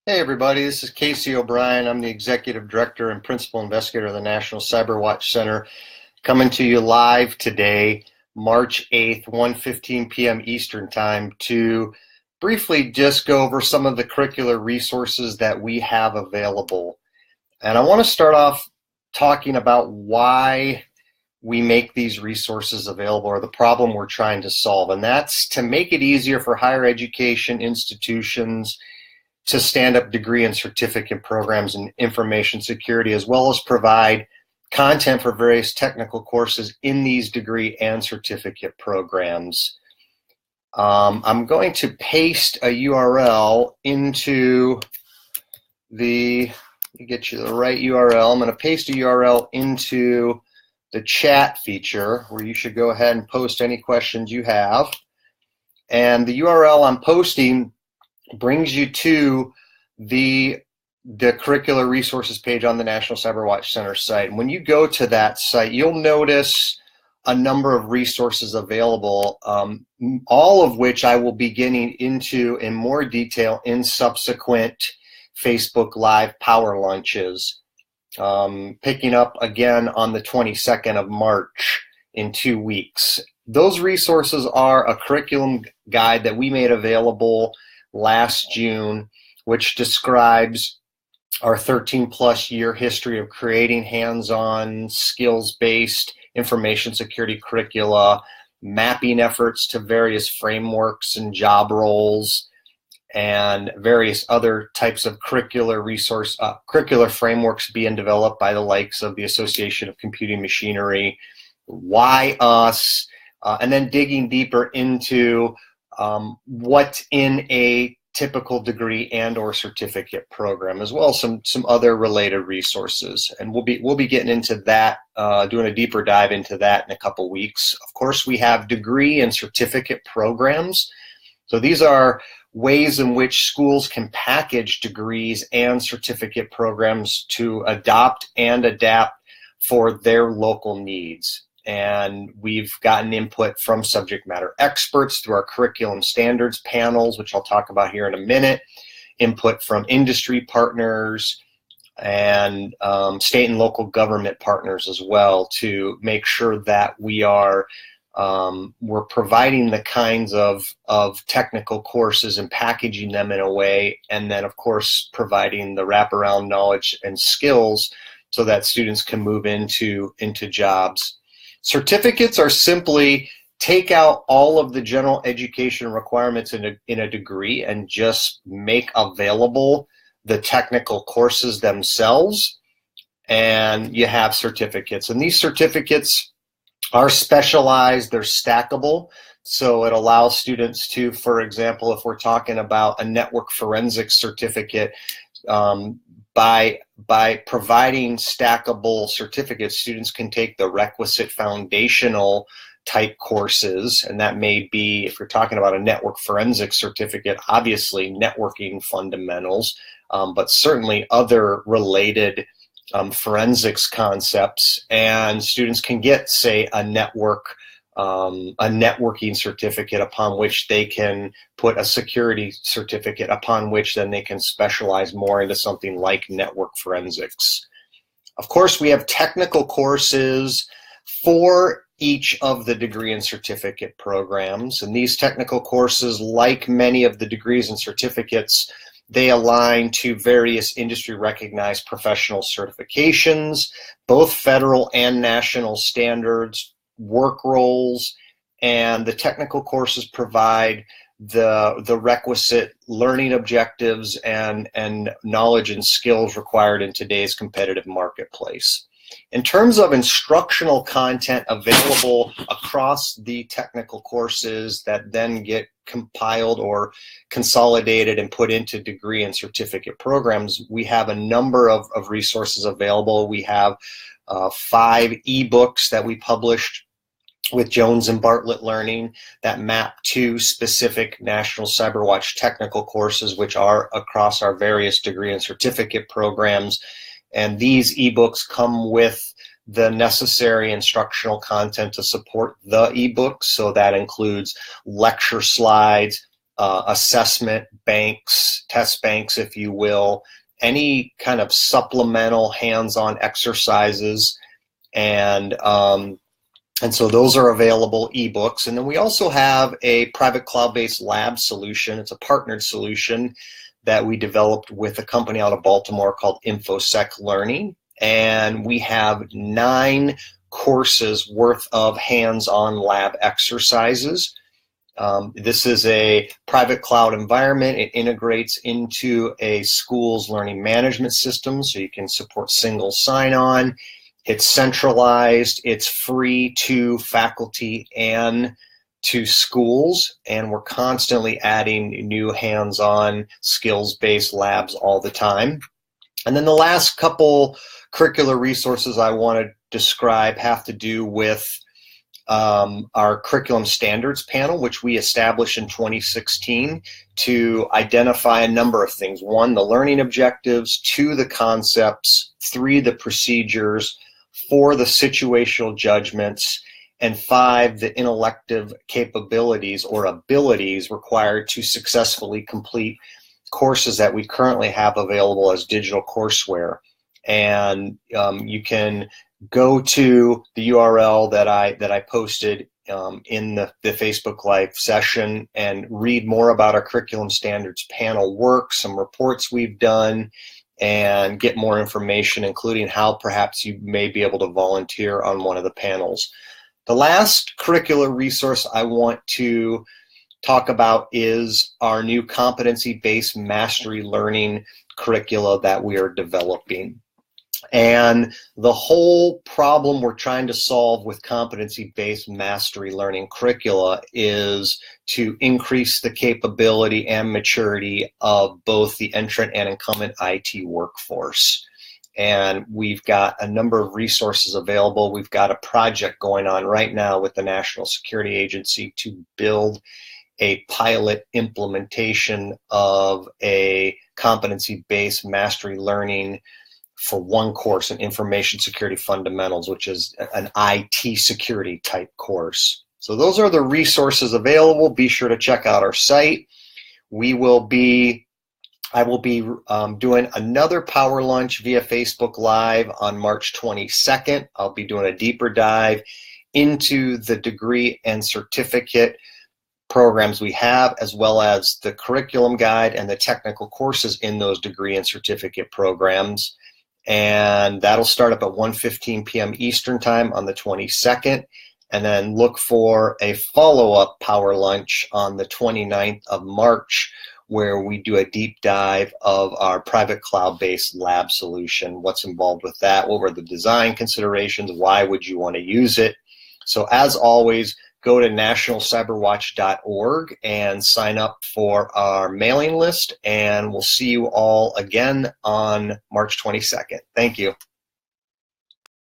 Hey everybody, this is Casey O'Brien. I'm the Executive Director and Principal Investigator of the National CyberWatch Center, coming to you live today, March 8th, 1:15 p.m. Eastern Time, to briefly just go over some of the curricular resources that we have available. And I want to start off talking about why we make these resources available, or the problem we're trying to solve. And that's to make it easier for higher education institutions to stand up degree and certificate programs in information security, as well as provide content for various technical courses in these degree and certificate programs. I'm going to paste a URL into let me get you the right URL. I'm going to paste a URL into the chat feature where you should go ahead and post any questions you have. And the URL I'm posting brings you to the curricular resources page on the National CyberWatch Center site. And when you go to that site, you'll notice a number of resources available, all of which I will be getting into in more detail in subsequent Facebook Live Power Lunches, picking up again on the 22nd of March in 2 weeks. Those resources are a curriculum guide that we made available last June, which describes our 13-plus year history of creating hands-on, skills-based information security curricula, mapping efforts to various frameworks and job roles, and various other types of curricular frameworks being developed by the likes of the Association of Computing Machinery, Why Us, and then digging deeper into what's in a typical degree and or certificate program, as well as some other related resources. And we'll be getting into that, doing a deeper dive into that in a couple weeks. Of course, we have degree and certificate programs. So these are ways in which schools can package degrees and certificate programs to adopt and adapt for their local needs. And we've gotten input from subject matter experts through our curriculum standards panels, which I'll talk about here in a minute, input from industry partners and state and local government partners as well, to make sure that we're providing the kinds of technical courses and packaging them in a way, and then of course providing the wraparound knowledge and skills so that students can move into jobs. Certificates are simply take out all of the general education requirements in a degree and just make available the technical courses themselves, and you have certificates. And these certificates are specialized, they're stackable, so it allows students to, for example, if we're talking about a network forensics certificate, by providing stackable certificates, students can take the requisite foundational type courses, and that may be, if you're talking about a network forensics certificate, obviously networking fundamentals, but certainly other related forensics concepts, and students can get, say, a networking certificate upon which they can put a security certificate upon which then they can specialize more into something like network forensics. Of course, we have technical courses for each of the degree and certificate programs, and these technical courses, like many of the degrees and certificates, they align to various industry recognized professional certifications, both federal and national standards, work roles, and the technical courses provide the requisite learning objectives and knowledge and skills required in today's competitive marketplace. In terms of instructional content available across the technical courses that then get compiled or consolidated and put into degree and certificate programs, we have a number of resources available. We have 5 ebooks that we published with Jones and Bartlett Learning that map to specific National CyberWatch technical courses, which are across our various degree and certificate programs. And these ebooks come with the necessary instructional content to support the ebooks. So that includes lecture slides, assessment banks, test banks, if you will, any kind of supplemental hands-on exercises, and so those are available ebooks. And then we also have a private cloud-based lab solution. It's a partnered solution that we developed with a company out of Baltimore called InfoSec Learning. And we have 9 courses worth of hands-on lab exercises. This is a private cloud environment. It integrates into a school's learning management system, so you can support single sign-on. It's centralized, it's free to faculty and to schools, and we're constantly adding new hands-on skills-based labs all the time. And then the last couple curricular resources I want to describe have to do with our curriculum standards panel, which we established in 2016 to identify a number of things. 1, the learning objectives, 2, the concepts, 3, the procedures, 4, the situational judgments, and 5, the intellective capabilities or abilities required to successfully complete courses that we currently have available as digital courseware. And you can go to the URL that I posted in the Facebook Live session and read more about our curriculum standards panel work, some reports we've done, and get more information, including how perhaps you may be able to volunteer on one of the panels. The last curricular resource I want to talk about is our new competency-based mastery learning curricula that we are developing. And the whole problem we're trying to solve with competency-based mastery learning curricula is to increase the capability and maturity of both the entrant and incumbent IT workforce. And we've got a number of resources available. We've got a project going on right now with the National Security Agency to build a pilot implementation of a competency-based mastery learning for one course, an information security fundamentals, which is an IT security type course. So those are the resources available. Be sure to check out our site. I will be doing another Power Lunch via Facebook Live on March 22nd. I'll be doing a deeper dive into the degree and certificate programs we have, as well as the curriculum guide and the technical courses in those degree and certificate programs. And that'll start up at 1:15 p.m. Eastern Time on the 22nd. And then look for a follow-up Power Lunch on the 29th of March, where we do a deep dive of our private cloud-based lab solution. What's involved with that? What were the design considerations? Why would you want to use it? So as always, go to nationalcyberwatch.org and sign up for our mailing list, and we'll see you all again on March 22nd. Thank you.